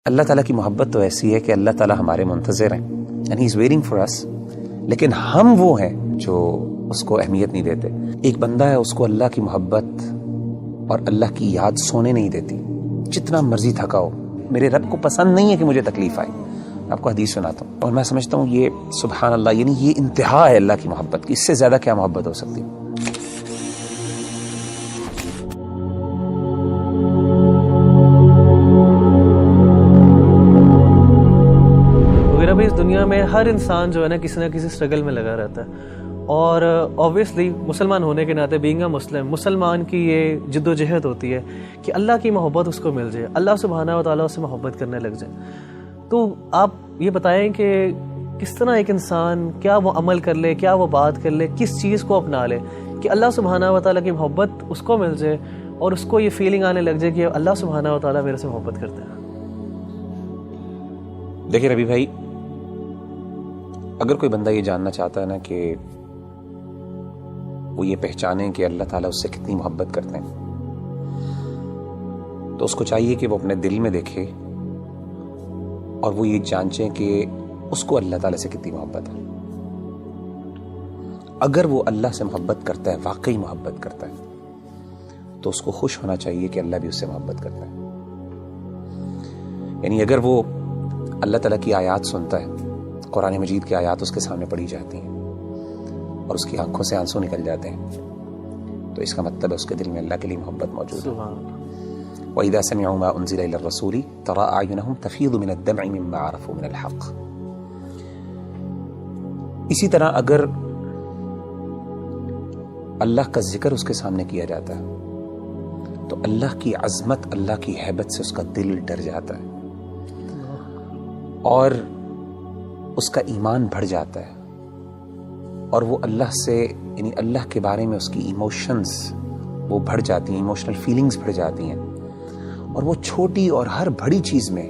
اللہ تعالیٰ کی محبت تو ایسی ہے کہ اللہ تعالیٰ ہمارے منتظر ہیں and he is waiting for us, لیکن ہم وہ ہیں جو اس کو اہمیت نہیں دیتے. ایک بندہ ہے، اس کو اللہ کی محبت اور اللہ کی یاد سونے نہیں دیتی، جتنا مرضی تھکا ہو. میرے رب کو پسند نہیں ہے کہ مجھے تکلیف آئے. آپ کو حدیث سناتا ہوں اور میں سمجھتا ہوں یہ سبحان اللہ، یعنی یہ انتہا ہے اللہ کی محبت کی. اس سے زیادہ کیا محبت ہو سکتی ہے؟ اس دنیا میں ہر انسان جو ہے نا کسی نہ کسی اسٹرگل میں لگا رہتا ہے، اور آبویسلی مسلمان ہونے کے ناطے بینگ اے مسلمان کی یہ جد و جہد ہوتی ہے کہ اللہ کی محبت اس کو مل جائے، اللہ سبحانہ و تعالیٰ اس سے محبت کرنے لگ جائے. تو آپ یہ بتائیں کہ کس طرح ایک انسان کیا وہ عمل کر لے، کیا وہ بات کر لے، کس چیز کو اپنا لے کہ اللہ سبحانہ و تعالیٰ کی محبت اس کو مل جائے اور اس کو یہ فیلنگ آنے لگ جائے کہ اللہ سبحانہ و تعالیٰ میرے سے محبت کرتے ہیں. دیکھیں ربی بھائی، اگر کوئی بندہ یہ جاننا چاہتا ہے نا کہ وہ یہ پہچانے کہ اللہ تعالیٰ اس سے کتنی محبت کرتے ہیں، تو اس کو چاہیے کہ وہ اپنے دل میں دیکھے اور وہ یہ جانچیں کہ اس کو اللہ تعالیٰ سے کتنی محبت ہے. اگر وہ اللہ سے محبت کرتا ہے، واقعی محبت کرتا ہے، تو اس کو خوش ہونا چاہیے کہ اللہ بھی اس سے محبت کرتا ہے. یعنی اگر وہ اللہ تعالیٰ کی آیات سنتا ہے، قرآن مجید کی آیات اس کے سامنے پڑھی جاتی ہیں اور اس کی آنکھوں سے آنسو نکل جاتے ہیں، تو اس کا مطلب ہے اس کے دل میں اللہ کے لیے محبت موجود ہے. وَإِذَا سَمِعُوا مَا أُنزِلَ إِلَى الرَّسُولِ تَرَىٰ أَعْيُنَهُمْ تَفِيضُ مِنَ الدَّمْعِ مِمَّا عَرَفُوا مِنَ الْحَقِّ. اسی طرح اگر اللہ کا ذکر اس کے سامنے کیا جاتا ہے تو اللہ کی عظمت، اللہ کی ہیبت سے اس کا دل ڈر جاتا ہے اور اس کا ایمان بڑھ جاتا ہے، اور وہ اللہ سے، یعنی اللہ کے بارے میں اس کی ایموشنز وہ بڑھ جاتی ہیں، ایموشنل فیلنگز بڑھ جاتی ہیں، اور وہ چھوٹی اور ہر بڑی چیز میں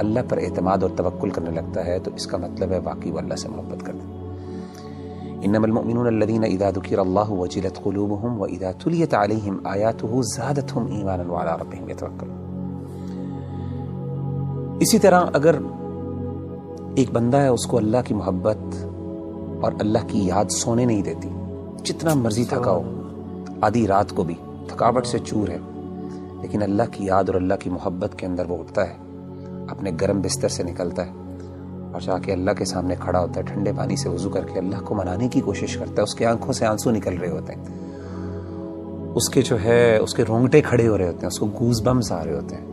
اللہ پر اعتماد اور توکل کرنے لگتا ہے. تو اس کا مطلب ہے واقعی وہ اللہ سے محبت کرتا ہے. انما المؤمنون الذين اذا ذكر الله وجلت قلوبهم واذا تليت عليهم آياته زادتهم ایمانا وعلى ربهم يتوکلون. اسی طرح اگر ایک بندہ ہے، اس کو اللہ کی محبت اور اللہ کی یاد سونے نہیں دیتی، جتنا مرضی تھکا ہو، آدھی رات کو بھی تھکاوٹ سے چور ہے، لیکن اللہ کی یاد اور اللہ کی محبت کے اندر وہ اٹھتا ہے، اپنے گرم بستر سے نکلتا ہے اور جا کے اللہ کے سامنے کھڑا ہوتا ہے، ٹھنڈے پانی سے وضو کر کے اللہ کو منانے کی کوشش کرتا ہے. اس کی آنکھوں سے آنسو نکل رہے ہوتے ہیں، اس کے جو ہے اس کے رونگٹے کھڑے ہو رہے ہوتے ہیں، اس کو گوز بمز آ رہے ہوتے ہیں.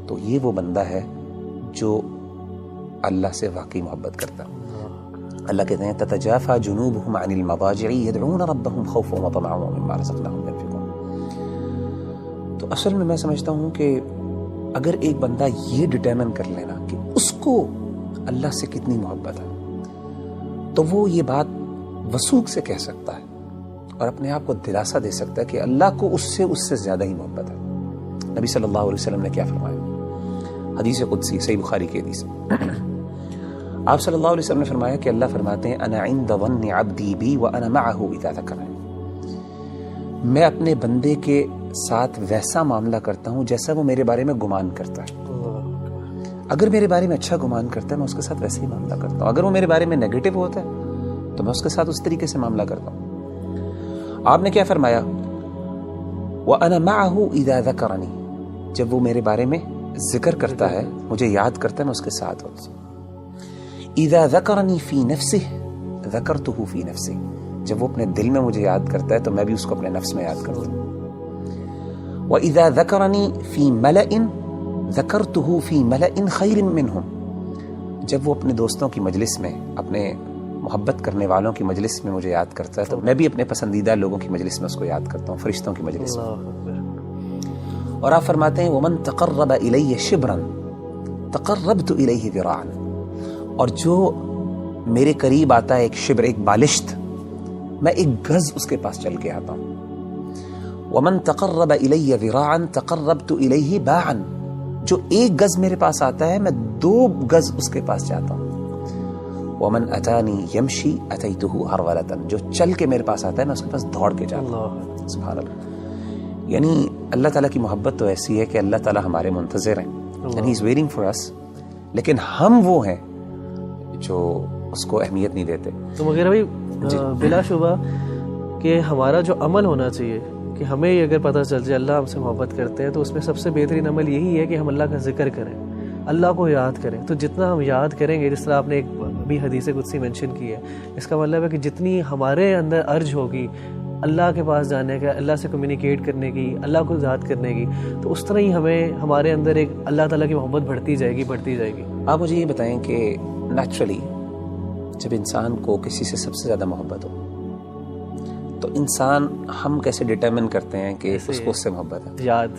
تو یہ وہ بندہ ہے جو اللہ سے واقعی محبت کرتا ہے. اللہ کہتے ہیں تتجافى جنوبهم عن المضاجع يدعون ربهم خوفا وطمعا ومما رزقناهم ينفقون. تو اصل میں سمجھتا ہوں کہ اگر ایک بندہ یہ ڈٹرمن کر لینا کہ اس کو اللہ سے کتنی محبت ہے، تو وہ یہ بات وثوق سے کہہ سکتا ہے اور اپنے آپ کو دلاسا دے سکتا ہے کہ اللہ کو اس سے زیادہ ہی محبت ہے. نبی صلی اللہ علیہ وسلم نے کیا فرمایا؟ حدیث قدسی، صحیح بخاری کی حدیث. آپ صلی اللہ علیہ وسلم نے فرمایا کہ اللہ فرماتے ہیں انا عند ظن عبدی بی وانا معه اذا ذکرنی. میں اپنے بندے کے ساتھ ویسا معاملہ کرتا ہوں جیسا وہ میرے بارے میں گمان کرتا ہے. اگر میرے بارے میں اچھا گمان کرتا ہے میں اس کے ساتھ ویسے ہی معاملہ کرتا ہوں، اگر وہ میرے بارے میں نیگیٹو ہوتا ہے تو میں اس کے ساتھ اس طریقے سے معاملہ کرتا ہوں. آپ نے کیا فرمایا؟ وانا معه اذا ذکرنی. جب وہ میرے بارے میں ذکر کرتا ہے، مجھے یاد کرتا ہے، میں اس کے ساتھ ہوتا ہوں. اذا ذکرنی فی نفسه ذکرته فی نفسی. جب وہ اپنے دل میں مجھے یاد کرتا ہے تو میں بھی اس کو اپنے نفس میں یاد کرتا ہوں. واذا ذکرنی فی ملأ ذکرته فی ملأ خیر منهم. جب وہ اپنے دوستوں کی مجلس میں، اپنے محبت کرنے والوں کی مجلس میں مجھے یاد کرتا ہے تو میں بھی اپنے پسندیدہ لوگوں کی مجلس میں اس کو یاد کرتا ہوں، فرشتوں کی مجلس میں. اور آپ فرماتے ہیں ومن تقرب الی شبرا تقربت الیہ ذراعا. اور جو میرے قریب آتا ہے ایک شبر، ایک بالشت، میں ایک گز اس کے پاس چل کے آتا ہوں. ومن تقرب الی ذراعا تقربت الیہ باعا. جو ایک گز میرے پاس آتا ہے میں 2 گز اس کے پاس جاتا ہوں. ومن اتانی یمشی اتیتہ ہرولۃ. جو چل کے میرے پاس آتا ہے میں اس کے پاس دوڑ کے جاتا ہوں. سبحان اللہ. یعنی اللہ تعالیٰ کی محبت تو ایسی ہے کہ اللہ تعالیٰ ہمارے منتظر ہیں and he is waiting for us. لیکن ہم وہ ہیں جو اس کو اہمیت نہیں دیتے. تو مغیرہ بھائی بلا شبہ کہ ہمارا جو عمل ہونا چاہیے کہ ہمیں اگر پتہ چل جائے اللہ ہم سے محبت کرتے ہیں تو اس میں سب سے بہترین عمل یہی ہے کہ ہم اللہ کا ذکر کریں, اللہ کو یاد کریں. تو جتنا ہم یاد کریں گے, جس طرح آپ نے ایک بھی حدیث قدسی مینشن کی ہے, اس کا مطلب ہے کہ جتنی ہمارے اندر ارج ہوگی اللہ کے پاس جانے کا, اللہ سے کمیونیکیٹ کرنے کی, اللہ کو یاد کرنے کی, تو اس طرح ہی ہمیں ہمارے اندر ایک اللہ تعالیٰ کی محبت بڑھتی جائے گی. آپ مجھے یہ بتائیں کہ نیچرلی جب انسان کو کسی سے سب سے زیادہ محبت ہو تو انسان ہم کیسے ڈٹرمن کرتے ہیں کہ اس کو اس سے محبت ہے؟ یاد,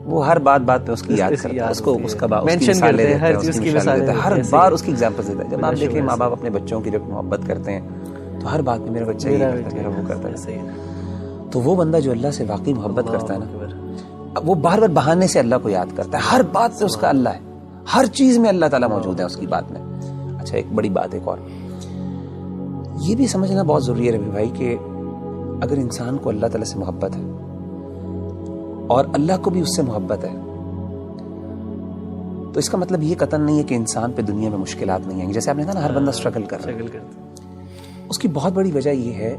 وہ ہر بات میں اس کی یاد کرتا ہے, اس کو اس کا مثال دیتا ہے, ہر بار اس کی ایگزامپل دیتا ہے. جب آپ دیکھیں ماں باپ اپنے بچوں کی جب محبت کرتے ہیں تو ہر بات میں میرا بچہ یہ کرتا ہے, میرا وہ کرتا ہے. تو وہ بندہ جو اللہ سے واقعی محبت کرتا ہے نا, وہ بار بار بہانے سے اللہ کو یاد کرتا ہے. ہر بات میں اس کا اللہ ہے, ہر چیز میں اللہ تعالیٰ موجود ہے اس کی بات میں. اچھا ایک بڑی بات ایک اور یہ بھی سمجھنا بہت ضروری ہے ربی بھائی کہ اگر انسان کو اللہ تعالیٰ سے محبت ہے اور اللہ کو بھی اس سے محبت ہے تو اس کا مطلب یہ قطعاً نہیں ہے کہ انسان پہ دنیا میں مشکلات نہیں آئیں گی. جیسے آپ نے کہا نا ہر بندہ اسٹرگل کر رہا ہے, اس کی بہت بڑی وجہ یہ ہے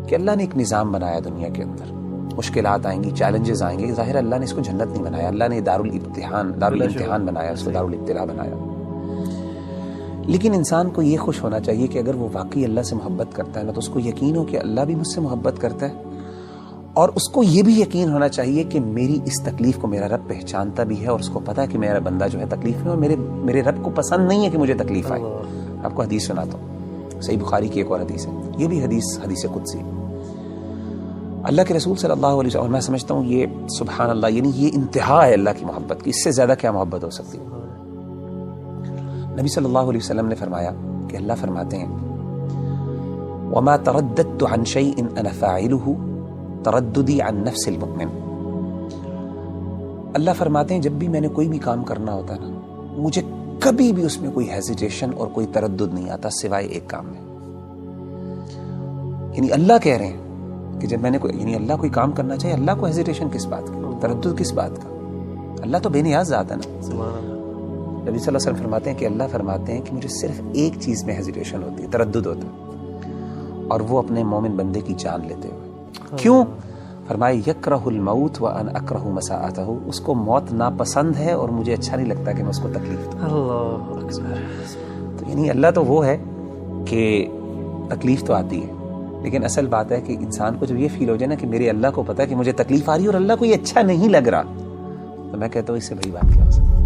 کہ اللہ نے ایک نظام بنایا دنیا کے اندر. مشکلات آئیں گی, چیلنجز آئیں گے, ظاہر اللہ نے اس کو جنت نہیں بنایا, اللہ نے دارالامتحان بنایا, اس کو دارالابتلاء بنایا. لیکن انسان کو یہ خوش ہونا چاہیے کہ اگر وہ واقعی اللہ سے محبت کرتا ہے نا تو اس کو یقین ہو کہ اللہ بھی مجھ سے محبت کرتا ہے, اور اس کو یہ بھی یقین ہونا چاہیے کہ میری اس تکلیف کو میرا رب پہچانتا بھی ہے, اور اس کو پتہ ہے کہ میرا بندہ جو ہے تکلیف میں, اور میرے رب کو پسند نہیں ہے کہ مجھے تکلیف آئے. آپ کو حدیث سناتا ہوں, صحیح بخاری کی ایک اور حدیث ہے, یہ بھی حدیث قدسی. اللہ کے رسول صلی اللہ علیہ وسلم, اور میں سمجھتا ہوں یہ سبحان اللہ یعنی یہ انتہا ہے اللہ کی محبت کی, اس سے زیادہ کیا محبت ہو سکتی ہے. نبی صلی اللہ علیہ وسلم نے فرمایا کہ اللہ فرماتے ہیں وَمَا تَرَدَّدْتُ عَنْ شَيْءٍ أَنَا فَاعِلُهُ تَرَدُّدِي عَنْ نَفْسِ الْمُؤْمِنِ. اللہ فرماتے ہیں جب بھی میں نے کوئی بھی کام کرنا ہوتا ہے نا, مجھے کبھی بھی اس میں کوئی ہیزیٹیشن اور کوئی تردد نہیں آتا سوائے ایک کام میں. یعنی اللہ کہہ رہے ہیں کہ جب میں نے یعنی اللہ کوئی کام کرنا چاہیے, اللہ کو ہیزیٹیشن کس بات کی, تردد کس بات کا؟ اللہ تو بے نیاز ذات ہے نا. نبی صلی اللہ علیہ وسلم فرماتے ہیں کہ اللہ فرماتے ہیں کہ مجھے صرف ایک چیز میں ہیزیٹیشن ہوتی ہے, تردد ہوتا ہے, اور وہ اپنے مومن بندے کی جان لیتے ہوئے. کیوں؟ فرمائے یکرہ الموت وانا اکرہ مساءتہ, اس کو موت ناپسند ہے اور مجھے اچھا نہیں لگتا کہ میں اس کو تکلیف دوں. اللہ اکبر. تو یعنی اللہ تو وہ ہے کہ تکلیف تو آتی ہے, لیکن اصل بات ہے کہ انسان کو جب یہ فیل ہو جائے نا کہ میرے اللہ کو پتا ہے کہ مجھے تکلیف آ رہی ہے اور اللہ کو یہ اچھا نہیں لگ رہا, تو میں کہتا ہوں اس سے بڑی بات کیا ہو سکتی ہے.